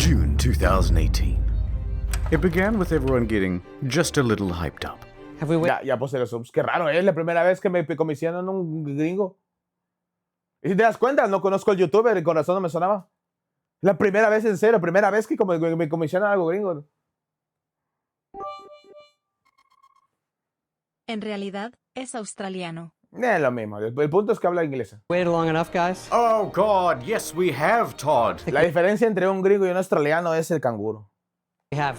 June 2018. It began with everyone getting just a little hyped up. Ya puse los subs. Qué raro, ¿eh? La primera vez que me comisionan un gringo. Y si te das cuenta, no conozco al youtuber, el corazón no me sonaba. La primera vez, en serio, primera vez que me comisionan algo gringo. En realidad, es australiano. Es lo mismo. El punto es que habla inglés. Waited long enough, guys? Oh God, yes we have, Todd. La diferencia entre un gringo y un australiano es el canguro. We have.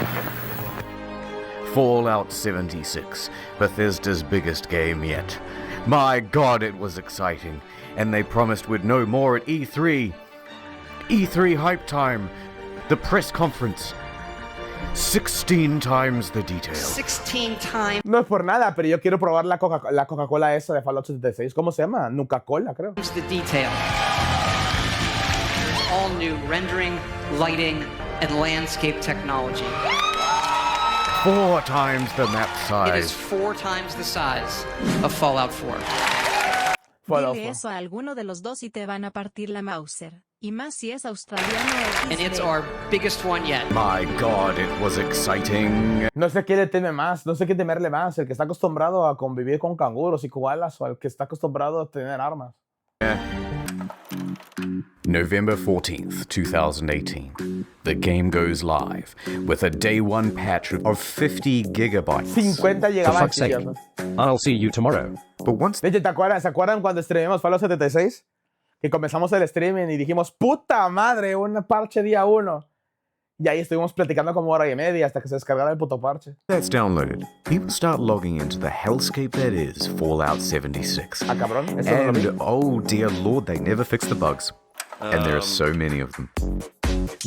Fallout 76, Bethesda's biggest game yet. My God, it was exciting. And they promised we'd know more at E3. E3 hype time. The press conference. 16 times the details. 16 times No es por nada, pero yo quiero probar la Coca-Cola esa de Fallout 76. ¿Cómo se llama? Nuca-Cola, creo. the detail. All new rendering, lighting, and landscape technology. 4 times the map It is size. 4 times the size of Fallout 4. Dile eso a alguno de los dos y te van a partir la Mauser. Y más si es australiano o And it's our biggest one yet. My God, it was exciting. No sé qué le teme más, no sé qué temerle más. El que está acostumbrado a convivir con canguros y koalas o el que está acostumbrado a tener armas. November 14th, 2018. The game goes live with a day one patch of 50 gigabytes. 50 For fuck's sake. gigabytes. I'll see you tomorrow. But once De hecho, ¿se acuerdan cuando streamamos Fallout 76? Que comenzamos el streaming y dijimos, puta madre, un parche día 1. Y ahí estuvimos platicando como hora y media hasta que se descargara el puto parche. that's downloaded, people start logging into the hellscape that is Fallout 76. Ah, cabrón, eso no lo vi. And oh dear lord, they never fix the bugs. And there are so many of them.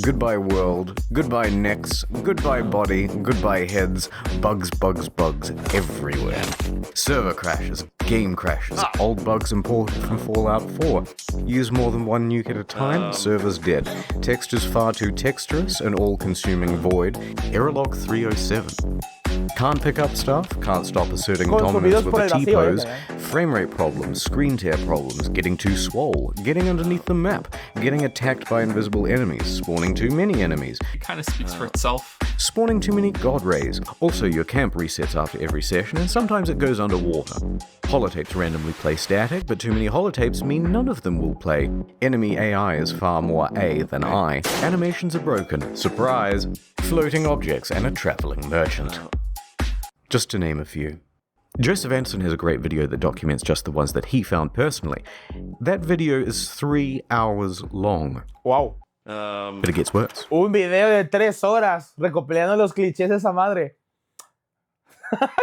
Goodbye world, goodbye necks, goodbye body, goodbye heads, bugs, bugs, bugs everywhere. Server crashes, game crashes, old bugs imported from Fallout 4. Use more than one nuke at a time, server's dead. Textures far too texturous, an all-consuming void. Error log 307. Can't pick up stuff, can't stop asserting dominance Consumidos with por a el vacío, T-pose, frame rate problems, screen tear problems, getting too swole, getting underneath the map, getting attacked by invisible enemies, spawning too many enemies, It kind of speaks for itself. spawning too many god rays. Also, your camp resets after every session, and sometimes it goes underwater. Holotapes randomly play static, but too many holotapes mean none of them will play. Enemy AI is far more A than I. Animations are broken. Surprise! Floating objects and a traveling merchant. Just to name a few. Joseph Anderson has a great video that documents just the ones that he found personally. That video is 3 hours long. Wow. But it gets worse. Un video de 3 horas recopilando los clichés de esa madre.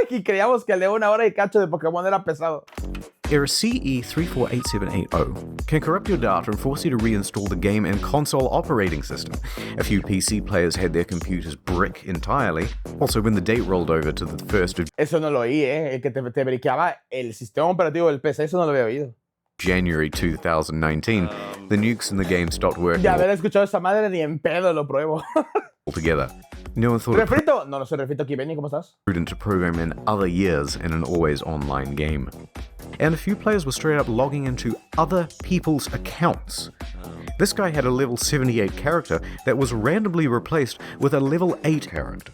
Y creíamos que el de 1 hora y cacho de Pokémon era pesado. Error CE348780 can corrupt your data and force you to reinstall the game and console operating system. A few PC players had their computers brick entirely. Also, when the date rolled over to the 1st of Eso no lo oí, El que te briqueaba el sistema operativo del PC, eso no lo había oído. January 2019, the nukes in the game stopped working Ya haber escuchado esa madre ni en pedo lo pruebo. altogether. No one thought it ¿Refrito? No, no soy Refrito aquí, Benny, ¿cómo estás? prudent to program in other years in an always online game. And a few players were straight up logging into other people's accounts. This guy had a level 78 character that was randomly replaced with a level 8 character.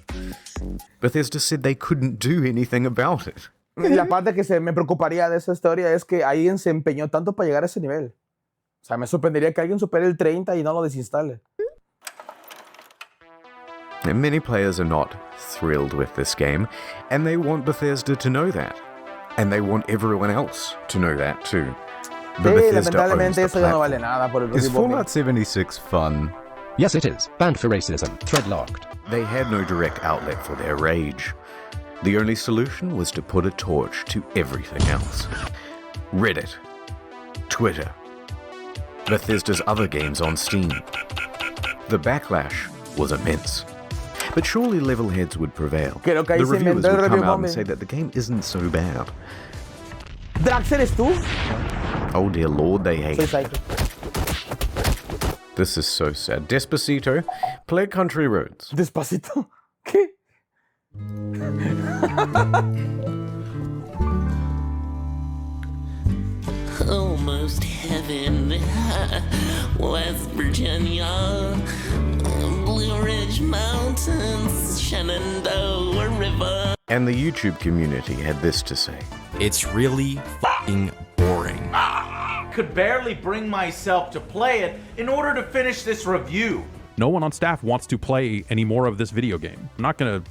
Bethesda said they couldn't do anything about it. La parte que me preocuparía de esa historia es que alguien se empeñó tanto para llegar a ese nivel. O sea, me sorprendería que alguien supere el 30 y no lo desinstale. And many players are not thrilled with this game, and they want Bethesda to know that. And they want everyone else to know that too. But Sí, Bethesda owns lamentablemente the eso ya no vale platform. nada por el Is ritmo. Fallout 76 fun? Yes, it is. Banned for racism. Thread locked. They had no direct outlet for their rage. The only solution was to put a torch to everything else. Reddit, Twitter, Bethesda's other games on Steam. The backlash was immense. But surely level heads would prevail. Creo que ahí The se reviewers inventó el would come review out and bombing. say that the game isn't so bad. ¿Drax eres tú? Oh dear lord, they hate Soy it. Saico. This is so sad. Despacito, play Country Roads. ¿Despacito? ¿Qué? Almost heaven, West Virginia, Blue Shenandoah River. And the YouTube community had this to say. It's really f***ing boring. Could barely bring myself to play it in order to finish this review. No one on staff wants to play any more of this video game. I'm not gonna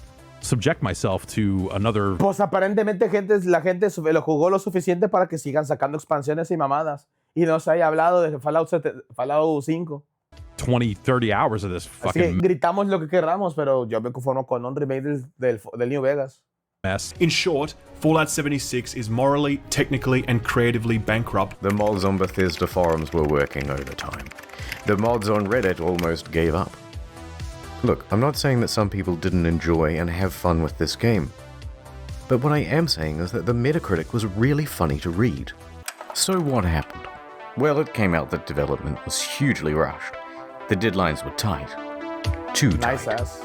subject myself to another... Pues aparentemente la gente lo jugó lo suficiente para que sigan sacando expansiones y mamadas. Y no se haya hablado de Fallout 5. 20, 30 hours of this Así que fucking gritamos lo que queramos, pero yo me conformo con un remake del New Vegas. mess. In short, Fallout 76 is morally, technically, and creatively bankrupt. The mods on Bethesda forums were working overtime. The mods on Reddit almost gave up. Look, I'm not saying that some people didn't enjoy and have fun with this game, but what I am saying is that the Metacritic was really funny to read. So what happened? Well, it came out that development was hugely rushed. The deadlines were tight. Too tight. Nice ass.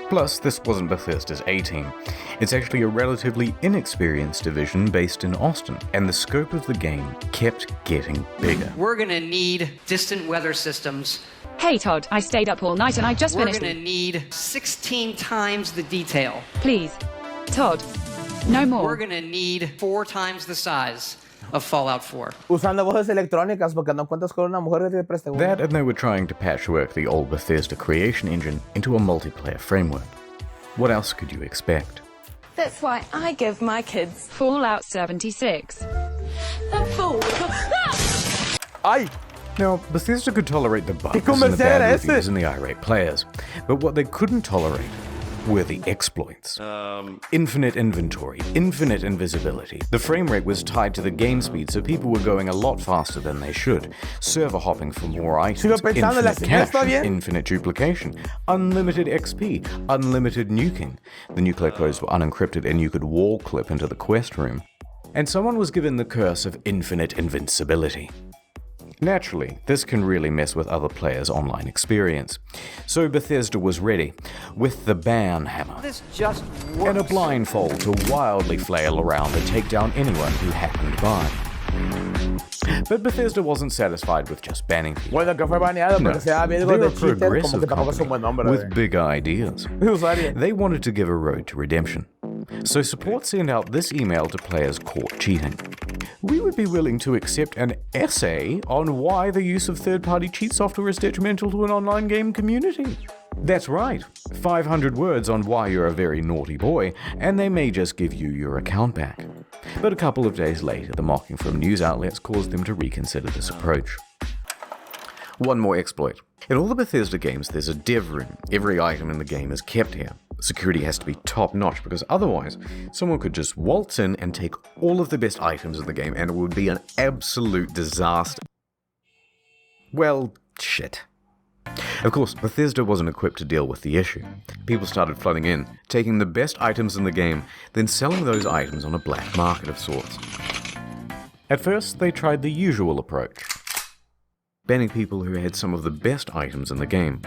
Plus, this wasn't Bethesda's A-team. It's actually a relatively inexperienced division based in Austin, and the scope of the game kept getting bigger. We're gonna need distant weather systems. Hey Todd, I stayed up all night and I just We're finished. gonna need 16 times the detail. Please, Todd, no more. We're gonna need 4 times the size of Fallout 4. Usando voces electrónicas porque no cuentas con una mujer que te preste una. That, and they were trying to patchwork the old Bethesda creation engine into a multiplayer framework. What else could you expect? That's why I give my kids Fallout 76. the full. ¡Ay! Now, Bethesda could tolerate the bugs and the comercial era bad ese? reviews and the irate players, but what they couldn't tolerate were the exploits. Infinite inventory, infinite invisibility. The frame rate was tied to the game speed, so people were going a lot faster than they should. Server hopping for more items, Sigo pensando, ¿la infinite señal está cache, bien? infinite duplication, unlimited XP, unlimited nuking. The nuclear codes were unencrypted and you could wall clip into the quest room. And someone was given the curse of infinite invincibility. Naturally, this can really mess with other players' online experience. So Bethesda was ready, with the ban hammer This just and a works. blindfold to wildly flail around and take down anyone who happened by. But Bethesda wasn't satisfied with just banning people. Bueno, que fue baneado No, porque se llama algo they're de a cheater, como progressive que tampoco es un buen nombre. company with big ideas. Usuario. They wanted to give a road to redemption. So support sent out this email to players caught cheating. We would be willing to accept an essay on why the use of third-party cheat software is detrimental to an online game community. That's right, 500 words on why you're a very naughty boy, and they may just give you your account back. But a couple of days later, the mocking from news outlets caused them to reconsider this approach. One more exploit. In all the Bethesda games, there's a dev room. Every item in the game is kept here. Security has to be top-notch because otherwise, someone could just waltz in and take all of the best items in the game and it would be an absolute disaster. Well, shit. Of course, Bethesda wasn't equipped to deal with the issue. People started flooding in, taking the best items in the game, then selling those items on a black market of sorts. At first, they tried the usual approach, banning people who had some of the best items in the game.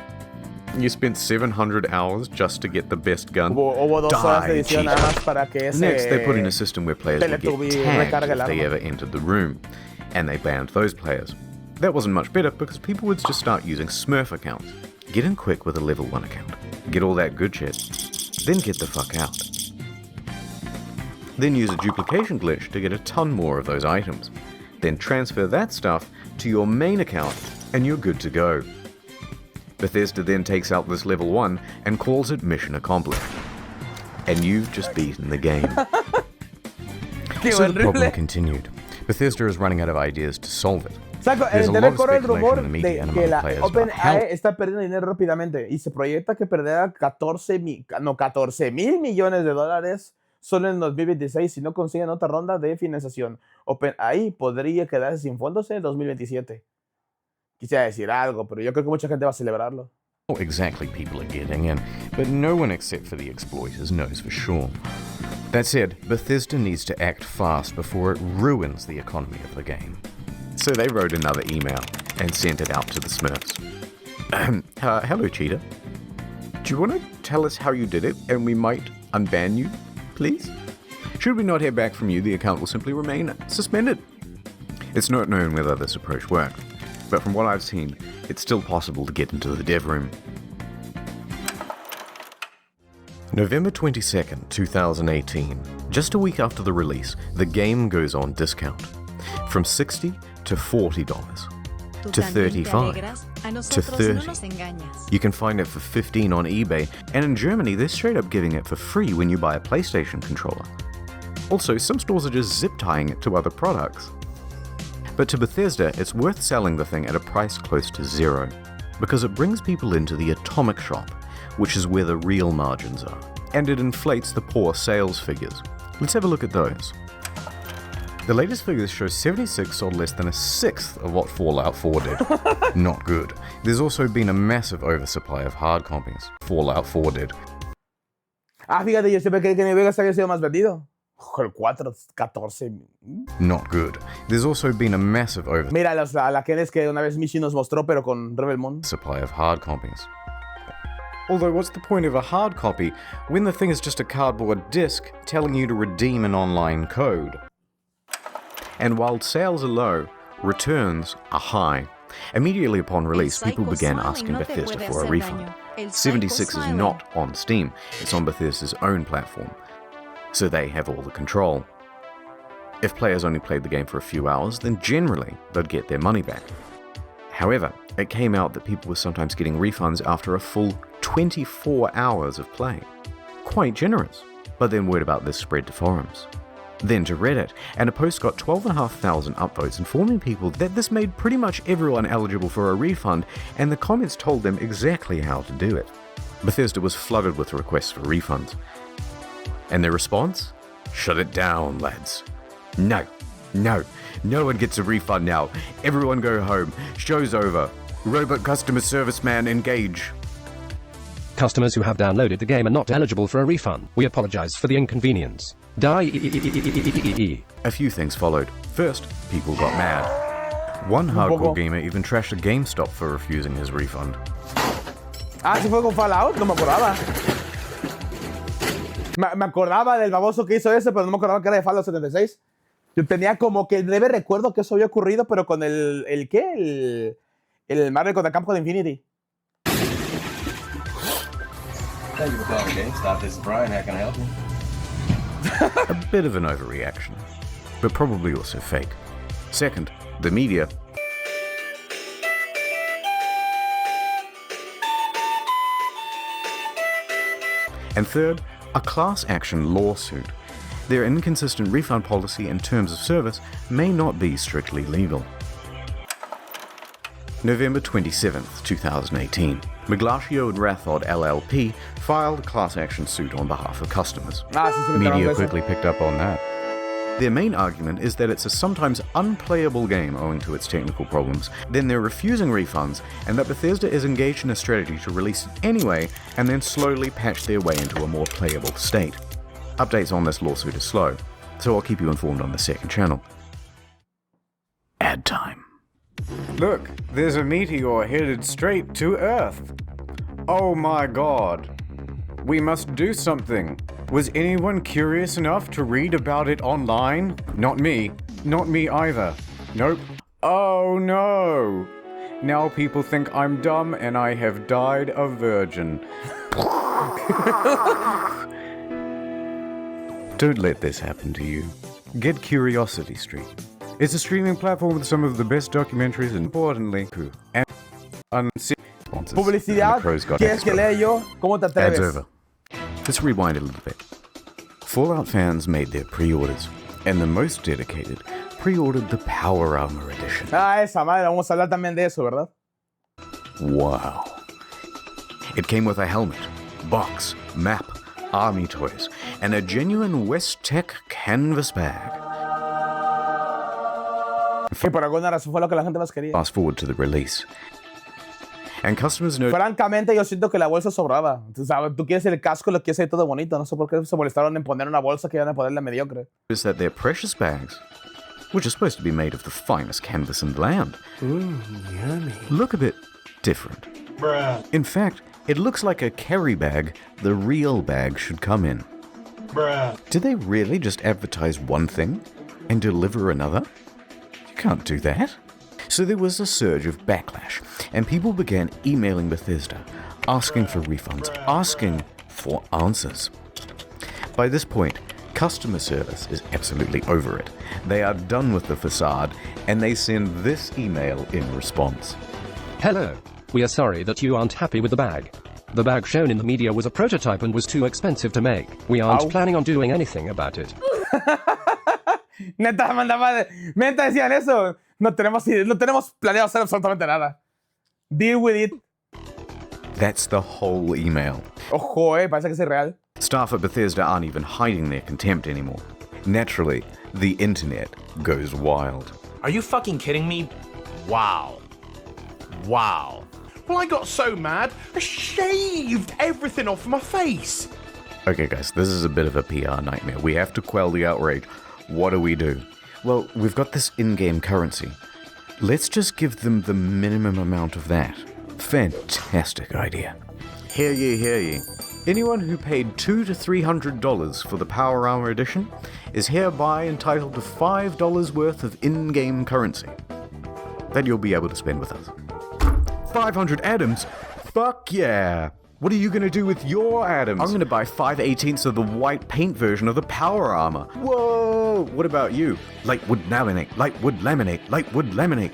You spent 700 hours just to get the best gun? Hubo 2 horas de Die, edición nada cheater. más para que ese Next, they put in a system where players would get Teletubby tagged recargue el if they arma. ever entered the room, and they banned those players. That wasn't much better because people would just start using Smurf accounts. Get in quick with a level 1 account, get all that good shit, then get the fuck out. Then use a duplication glitch to get a ton more of those items. Then transfer that stuff to your main account and you're good to go. Bethesda then takes out this level 1 and calls it mission accomplished. And you've just beaten the game. So the problem continued. Bethesda is running out of ideas to solve it. Saico, There's a en lot internet of corre el speculation rumor in the media de and que among la players about OpenAI how está perdiendo dinero rápidamente y se proyecta que perderá 14 mil millones de dólares solo en 2026 si no consiguen otra ronda de financiación. OpenAI podría quedarse sin fondos en 2027. Quisiera decir algo, pero yo creo que mucha gente va a celebrarlo. what exactly people are getting in, but no one except for the exploiters knows for sure. That said, Bethesda needs to act fast before it ruins the economy of the game. So they wrote another email and sent it out to the Smurfs. Hello, Cheetah. Do you want to tell us how you did it and we might unban you, please? Should we not hear back from you, the account will simply remain suspended. It's not known whether this approach worked, but from what I've seen, it's still possible to get into the dev room. November 22nd, 2018. Just a week after the release, the game goes on discount. From $60 to $40 to $35 to $30. You can find it for $15 on eBay, and in Germany they're straight up giving it for free when you buy a PlayStation controller. Also, some stores are just zip tying it to other products. But to Bethesda, it's worth selling the thing at a price close to zero, because it brings people into the atomic shop, which is where the real margins are, and it inflates the poor sales figures. Let's have a look at those. The latest figures show 76 sold less than a sixth of what Fallout 4 did. Not good. There's also been a massive oversupply of hard copies. Fallout 4 did. Ah, fíjate, yo siempre creí que New Vegas había sido más vendido. El 4, 14. Not good. There's also been a massive Mira, la que es que una vez Michi nos mostró, pero con Rebel Moon. Supply of hard copies. Although, what's the point of a hard copy when the thing is just a cardboard disc telling you to redeem an online code? And while sales are low, returns are high. Immediately upon release, people began asking Bethesda for a refund. 76 is not on Steam, it's on Bethesda's own platform, so they have all the control. If players only played the game for a few hours, then generally they'd get their money back. However, it came out that people were sometimes getting refunds after a full 24 hours of play. Quite generous. But then word about this spread to forums. Then to Reddit, and a post got 12,500 upvotes informing people that this made pretty much everyone eligible for a refund, and the comments told them exactly how to do it. Bethesda was flooded with requests for refunds. And their response? Shut it down, lads. No one gets a refund now. Everyone go home. Show's over. Robot customer service man engage. Customers who have downloaded the game are not eligible for a refund. We apologize for the inconvenience. A few things followed. First, people got mad. One hardcore gamer even trashed a GameStop for refusing his refund. Ah, ¿sí fue con Fallout? No me acordaba. Me acordaba del baboso que hizo ese, pero no me acordaba que era de Fallout 76. Yo tenía como que leve recuerdo que eso había ocurrido, pero con el ¿qué? El Marvel contra Capcom de Infinity. Thank you for calling GameStop. This is Brian. How can I help you? A bit of an overreaction, but probably also fake. Second, the media. And third, a class action lawsuit. Their inconsistent refund policy and terms of service may not be strictly legal. November 27th, 2018. Miglatio and Rathod LLP filed a class action suit on behalf of customers. Media quickly picked up on that. Their main argument is that it's a sometimes unplayable game owing to its technical problems, then they're refusing refunds, and that Bethesda is engaged in a strategy to release it anyway and then slowly patch their way into a more playable state. Updates on this lawsuit are slow, so I'll keep you informed on the second channel. Ad time. Look, there's a meteor headed straight to Earth. Oh my god. We must do something. Was anyone curious enough to read about it online? Not me. Not me either. Nope. Oh no. Now people think I'm dumb and I have died a virgin. Don't let this happen to you. Get Curiosity Street. It's a streaming platform with some of the best documentaries and, importantly, and publicidad. ¿Quieres que lea yo? ¿Cómo te atreves? Ads over. Let's rewind a little bit. Fallout fans made their pre-orders, and the most dedicated pre-ordered the Power Armor Edition. Ah, esa madre, vamos a hablar también de eso, ¿verdad? Wow. It came with a helmet, box, map, army toys, and a genuine West Tech canvas bag. Que por alguna razón fue lo que la gente más quería. Fast forward to the release. And customers know. Francamente, yo siento que la bolsa sobraba. Tú sabes, tú quieres el casco, lo quieres ahí todo bonito. No sé por qué se molestaron en poner una bolsa que iban a ponerle mediocre. Is that their precious bags, which are supposed to be made of the finest canvas in the land, yummy. Look a bit different. Bruh. In fact, it looks like a carry bag the real bag should come in. Bruh. Did they really just advertise one thing and deliver another? You can't do that. So there was a surge of backlash, and people began emailing Bethesda, asking for refunds, asking for answers. By this point, customer service is absolutely over it. They are done with the facade, and they send this email in response. Hello. We are sorry that you aren't happy with the bag. The bag shown in the media was a prototype and was too expensive to make. We aren't planning on doing anything about it. Neta, neta decían eso. No tenemos planeado hacer absolutamente nada. Deal with it. That's the whole email. Ojo, parece que es irreal. Staff at Bethesda aren't even hiding their contempt anymore. Naturally, the internet goes wild. Are you fucking kidding me? Wow. Wow. Well, I got so mad, I shaved everything off my face. Okay, guys, this is a bit of a PR nightmare. We have to quell the outrage. What do? Well, we've got this in-game currency. Let's just give them the minimum amount of that. Fantastic idea. Hear ye. Anyone who paid $200 to $300 for the Power Armor Edition is hereby entitled to $5 worth of in-game currency that you'll be able to spend with us. 500 atoms? Fuck yeah! What are you gonna do with your atoms? I'm gonna buy 5/18 of the white paint version of the Power Armor. Whoa! What about you? Lightwood laminate, lightwood laminate, lightwood laminate.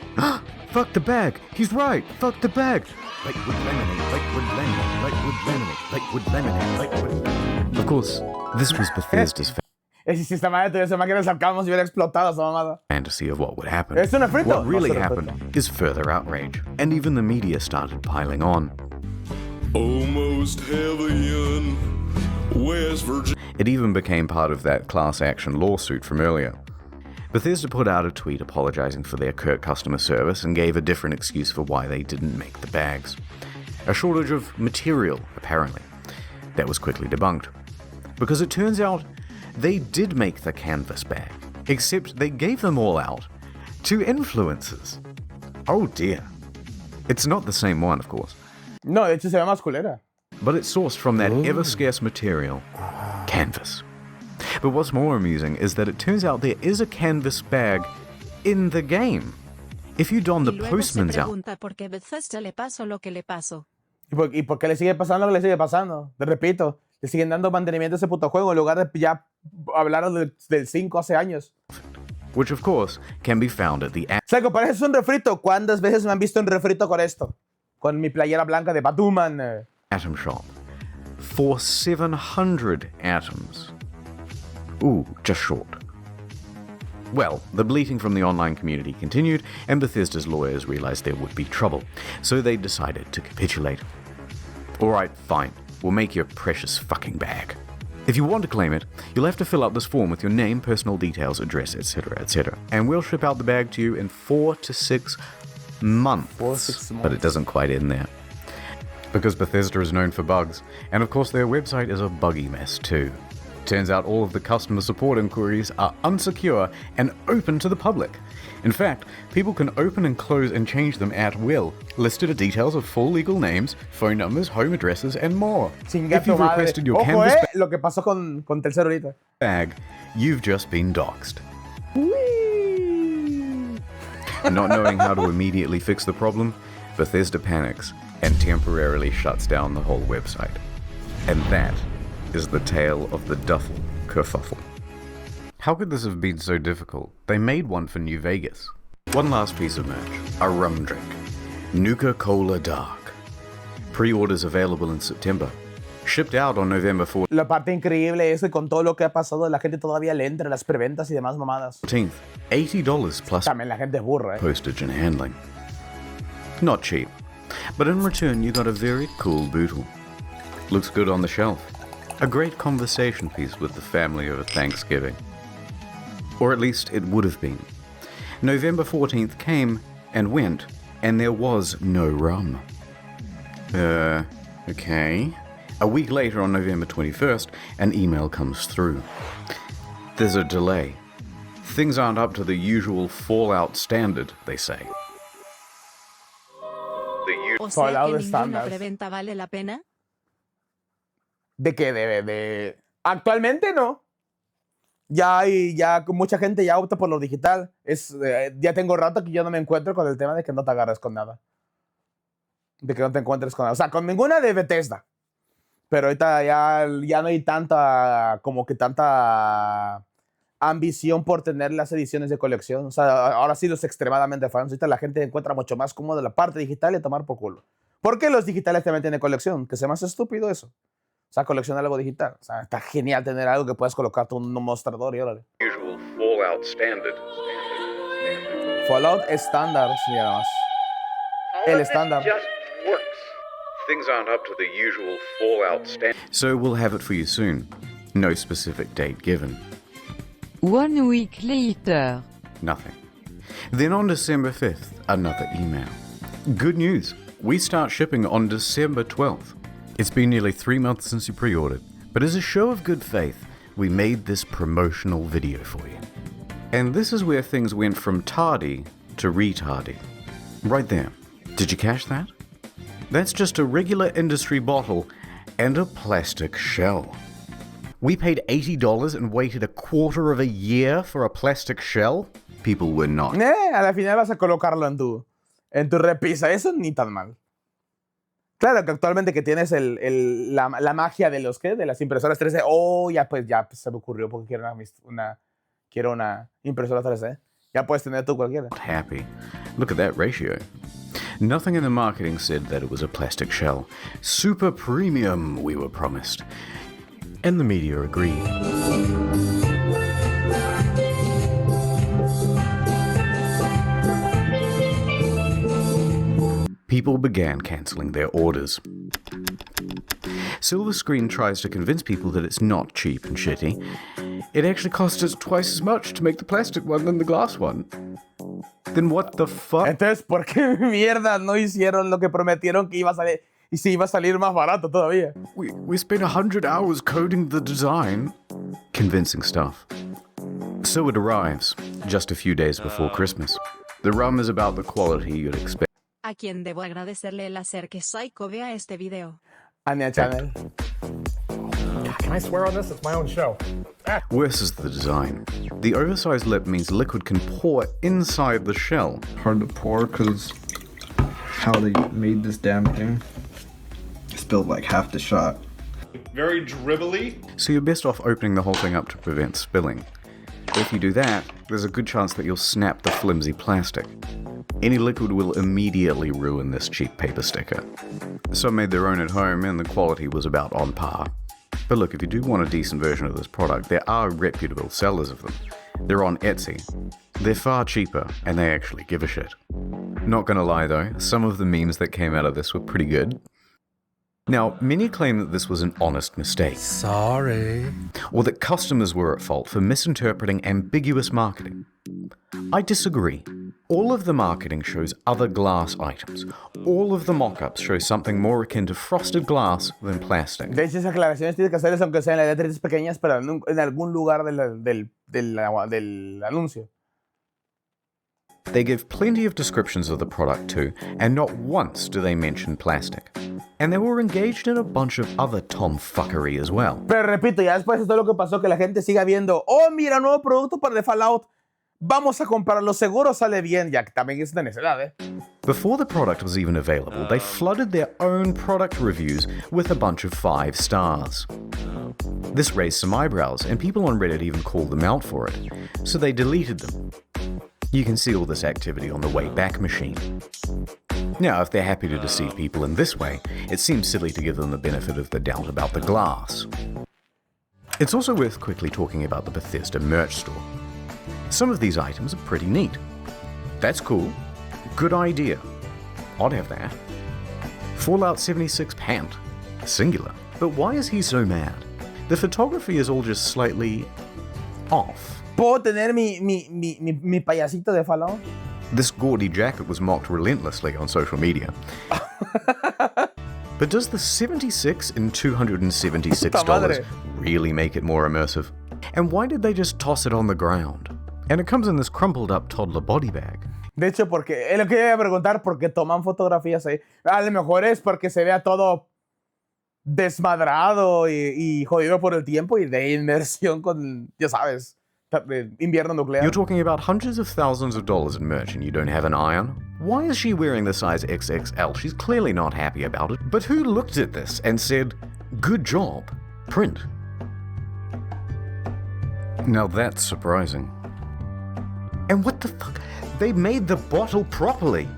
Fuck the bag! He's right! Fuck the bag! Lightwood laminate, lightwood laminate, lightwood laminate, lightwood laminate, lightwood. Of course, this was Bethesda's Ese sistema de tuviese máquina de sacamos y hubiera explotado esa mamada. fantasy of what would happen. Es un refrito. What really happened is further outrage, and even the media started piling on. Almost heaven, West Virginia. It even became part of that class action lawsuit from earlier. Bethesda put out a tweet apologizing for their curt customer service and gave a different excuse for why they didn't make the bags. A shortage of material, apparently. That was quickly debunked. Because it turns out they did make the canvas bag, except they gave them all out to influencers. Oh dear. It's not the same one, of course. No, de hecho se ve más culera. But it's sourced from that ever-scarce material, canvas. But what's more amusing is that it turns out there is a canvas bag in the game. If you don the postman's outfit. ¿Y por qué le sigue pasando lo que le sigue pasando? Te repito, le siguen dando mantenimiento a ese puto juego en lugar de ya hablar del 5 hace años. Which of course can be found at the Saico, pareces un refrito. ¿Cuántas veces me han visto en refrito con esto? Con mi playera blanca de Batman. Atom Shop for 700 atoms. Ooh, just short. Well, the bleating from the online community continued, and Bethesda's lawyers realized there would be trouble, so they decided to capitulate. Alright, fine. We'll make your precious fucking bag. If you want to claim it, you'll have to fill out this form with your name, personal details, address, etc., etc. And we'll ship out the bag to you in 4 to 6 months. 4 to 6 months. But it doesn't quite end there. Because Bethesda is known for bugs, and of course their website is a buggy mess too. Turns out all of the customer support inquiries are unsecure and open to the public. In fact, people can open and close and change them at will. Listed are details of full legal names, phone numbers, home addresses, and more. If you've requested your canvas lo que pasó con Telcel ahorita. Bag, you've just been doxxed. Not knowing how to immediately fix the problem, Bethesda panics and temporarily shuts down the whole website. And that is the tale of the duffel kerfuffle. How could this have been so difficult? They made one for New Vegas. One last piece of merch, a rum drink, Nuka-Cola Dark. Pre-orders available in September. Shipped out on November 14th. La parte increíble es que con todo lo que ha pasado, la gente todavía le entra las preventas y demás mamadas. $80 plus También la gente es burra, postage and handling. Not cheap, but in return you got a very cool bootle. Looks good on the shelf. A great conversation piece with the family over Thanksgiving. Or at least it would have been. November 14th came and went, and there was no rum. Okay. A week later, on November 21st, an email comes through. There's a delay. Things aren't up to the usual Fallout standard, they say. O sea que ninguna preventa vale la pena. ¿De qué? Actualmente no. Ya mucha gente ya opta por lo digital. Ya tengo rato que yo no me encuentro con el tema de que no te agarres con nada. De que no te encuentres con nada. O sea, con ninguna de Bethesda. Pero ahorita ya no hay tanta, como que tanta ambición por tener las ediciones de colección. O sea, ahora sí los extremadamente fans. Ahorita la gente encuentra mucho más cómodo la parte digital y a tomar por culo. ¿Por qué los digitales también tienen colección? Que sea más estúpido eso. O sea, coleccionar algo digital. O sea, está genial tener algo que puedas colocarte un mostrador y órale. Usual Fallout standard. Fallout estándar, sí, nada más. El estándar. Things aren't up to the usual Fallout standard. So we'll have it for you soon. No specific date given. 1 week later. Nothing. Then on December 5th, another email. Good news. We start shipping on December 12th. It's been nearly 3 months since you pre-ordered, but as a show of good faith, we made this promotional video for you. And this is where things went from tardy to retardy. Right there. Did you catch that? That's just a regular industry bottle and a plastic shell. We paid $80 and waited a quarter of a year for a plastic shell? People were not. A la final vas a colocarlo en tu repisa. Eso ni tan mal. Claro que actualmente que tienes la magia de de las impresoras 3D. Oh, ya se me ocurrió porque quiero una impresora 3D. Ya puedes tener tú cualquiera. Happy. Look at that ratio. Nothing in the marketing said that it was a plastic shell. Super premium, we were promised. And the media agreed. People began cancelling their orders. Silver Screen tries to convince people that it's not cheap and shitty. It actually cost us twice as much to make the plastic one than the glass one. Then what the fuck? Entonces, ¿por qué mierda no hicieron lo que prometieron que iba a salir? Y si iba a salir más barato todavía. We spent 100 hours coding the design. Convincing stuff. So it arrives, just a few days before Christmas. The rum is about the quality you'd expect. A quien debo agradecerle el hacer que Saico vea este video. Anya Channel. Can I swear on this? It's my own show. Worse is the design. The oversized lip means liquid can pour inside the shell. Hard to pour because how they made this damn thing. Spilled like half the shot. Very dribbly. So you're best off opening the whole thing up to prevent spilling. If you do that, there's a good chance that you'll snap the flimsy plastic. Any liquid will immediately ruin this cheap paper sticker. Some made their own at home and the quality was about on par. But look, if you do want a decent version of this product, there are reputable sellers of them. They're on Etsy. They're far cheaper, and they actually give a shit. Not gonna lie though, some of the memes that came out of this were pretty good. Now, many claim that this was an honest mistake. Sorry. Or that customers were at fault for misinterpreting ambiguous marketing. I disagree. All of the marketing shows other glass items. All of the mock-ups show something more akin to frosted glass than plastic. De hecho, esas aclaraciones tienes que hacerlas aunque sean las letras pequeñas, pero en algún lugar del anuncio. They give plenty of descriptions of the product too, and not once do they mention plastic. And they were engaged in a bunch of other tomfuckery as well. Pero repito, ya después de todo lo que pasó, que la gente siga viendo, oh, mira, nuevo producto para el Fallout, vamos a comprarlo, seguro sale bien, ya que también es de necesidad, ¿eh? Before the product was even available, they flooded their own product reviews with a bunch of 5 stars. This raised some eyebrows, and people on Reddit even called them out for it, so they deleted them. You can see all this activity on the Wayback Machine. Now, if they're happy to deceive people in this way, it seems silly to give them the benefit of the doubt about the glass. It's also worth quickly talking about the Bethesda merch store. Some of these items are pretty neat. That's cool. Good idea. I'd have that. Fallout 76 pant. Singular. But why is he so mad? The photography is all just slightly off. ¿Puedo tener mi payasito de Fallout? This gaudy jacket was mocked relentlessly on social media. But does the 76 in $276 really make it more immersive? And why did they just toss it on the ground? And it comes in this crumpled up toddler body bag. De hecho, porque es lo que iba a preguntar, ¿por qué toman fotografías ahí? A lo mejor es porque se vea todo desmadrado y jodido por el tiempo y de inmersión con, ya sabes, invierno nuclear. You're talking about hundreds of thousands of dollars in merch and you don't have an eye on? Why is she wearing the size XXL? She's clearly not happy about it. But who looked at this and said, Good job, print. Now that's surprising. And what the fuck? They made the bottle properly.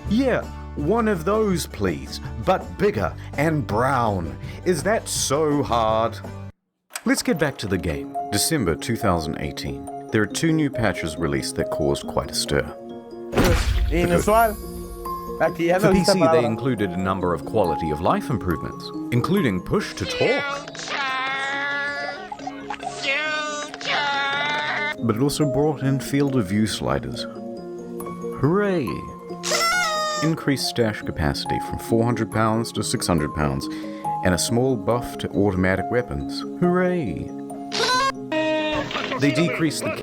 Yeah, one of those, please, but bigger and brown. Is that so hard? Let's get back to the game. December 2018. There are 2 new patches released that caused quite a stir. Inusual. Aquí ya For no dice PC, they palabra. included a number of quality of life improvements, including push to talk. But it also brought in field of view sliders. Hooray! Increased stash capacity from 400 pounds to 600 pounds, and a small buff to automatic weapons. Hooray! They decreased the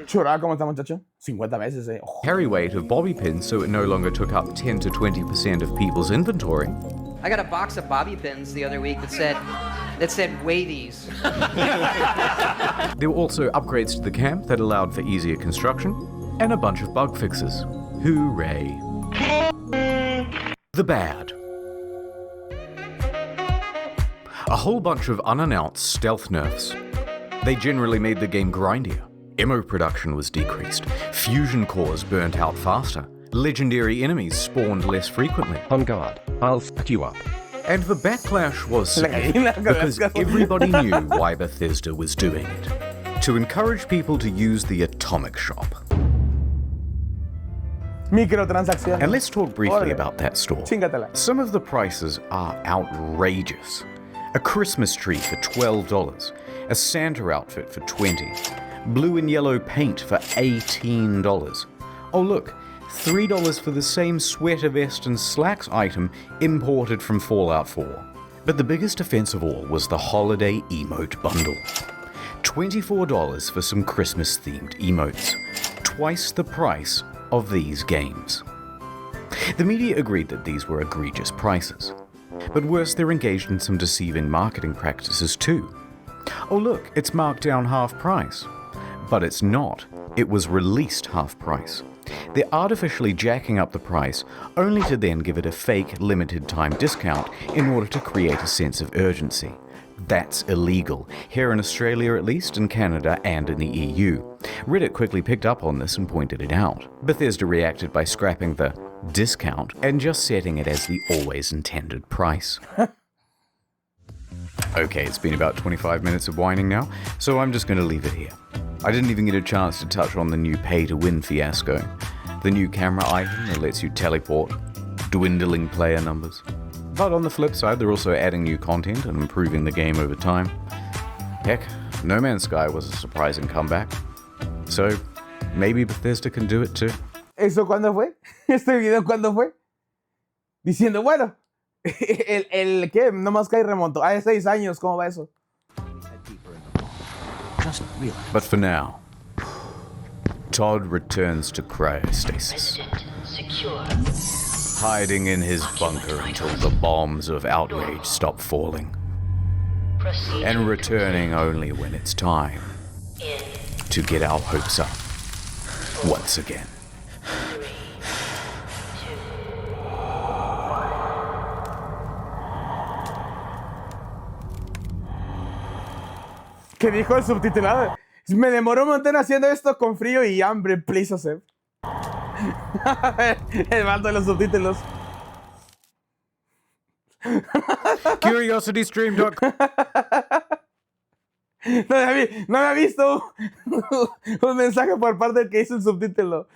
Choraba como esta muchacho. 50 veces, eh. Oh. carry weight of bobby pins so it no longer took up 10 to 20% of people's inventory. I got a box of bobby pins the other week that said weigh these. There were also upgrades to the camp that allowed for easier construction, and a bunch of bug fixes. Hooray! The bad. A whole bunch of unannounced stealth nerfs. They generally made the game grindier. Ammo production was decreased. Fusion cores burnt out faster. Legendary enemies spawned less frequently. On guard, I'll fuck you up. And the backlash was severe because everybody knew why Bethesda was doing it. To encourage people to use the Atomic Shop. Microtransacciones. And let's talk briefly about that store. Chingatela. Some of the prices are outrageous. A Christmas tree for $12, a Santa outfit for $20, blue and yellow paint for $18. Oh look, $3 for the same sweater vest and slacks item imported from Fallout 4. But the biggest offense of all was the holiday emote bundle. $24 for some Christmas-themed emotes, twice the price of these games. The media agreed that these were egregious prices. But worse, they're engaged in some deceiving marketing practices too. Oh look, it's marked down half price. But it's not. It was released half price. They're artificially jacking up the price only to then give it a fake limited time discount in order to create a sense of urgency. That's illegal, here in Australia at least, in Canada and in the EU. Reddit quickly picked up on this and pointed it out. Bethesda reacted by scrapping the discount and just setting it as the always intended price. Okay, it's been about 25 minutes of whining now, so I'm just going to leave it here. I didn't even get a chance to touch on the new pay-to-win fiasco, the new camera item that lets you teleport, dwindling player numbers. But on the flip side, they're also adding new content and improving the game over time. Heck, No Man's Sky was a surprising comeback. So, maybe Bethesda can do it too. ¿Eso cuándo fue? ¿Este video cuándo fue? Diciendo, bueno, ¿qué? No Man's Sky remontó. Hace 6 años, ¿cómo va eso? But for now, Todd returns to cryostasis, hiding in his bunker until the bombs of outrage stop falling, and returning only when it's time to get our hopes up once again. ¿Qué dijo el subtitulado? Me demoró un montón haciendo esto con frío y hambre, please, Joseph. El bando de los subtítulos. CuriosityStream.com. No había visto un mensaje por parte del que hizo el subtítulo.